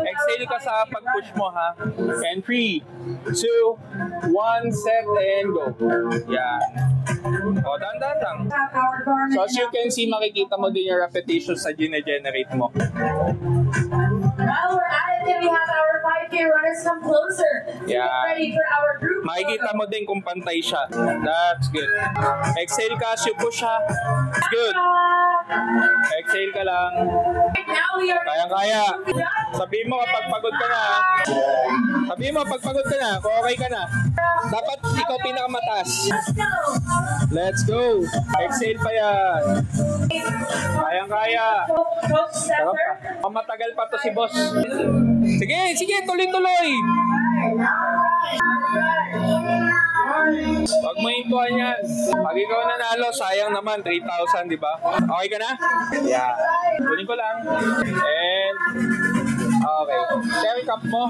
Exhale ka sa pag-push mo, ha? And 3, 2, 1, set, and go. Yan. O, dahan-dahan lang. So, as you can see, makikita mo din yung repetitions na gine-generate mo. While we're at it, we have our 5K runners come closer. Yeah. Get ready for our group. Makikita mo din kung pantay siya. That's good. Exhale ka as you push, ha? That's good. Exhale ka lang. Now we are Kaya-kaya. Sabihin mo kapag pagod ka na, ha? Sabihin mo kapag pagod ka na, kung okay ka na. Dapat ikaw pinakamataas. Let's go. Exhale pa yan. Kaya-kaya. Sarap ka. Matagal pa to si boss. Sige, sige, tuloy-tuloy. Huwag mo hintuan yan. Pag ikaw nanalo, sayang naman, 3,000, di ba? Okay ka na? Yeah. Kunin ko lang. And, okay. Share cup mo.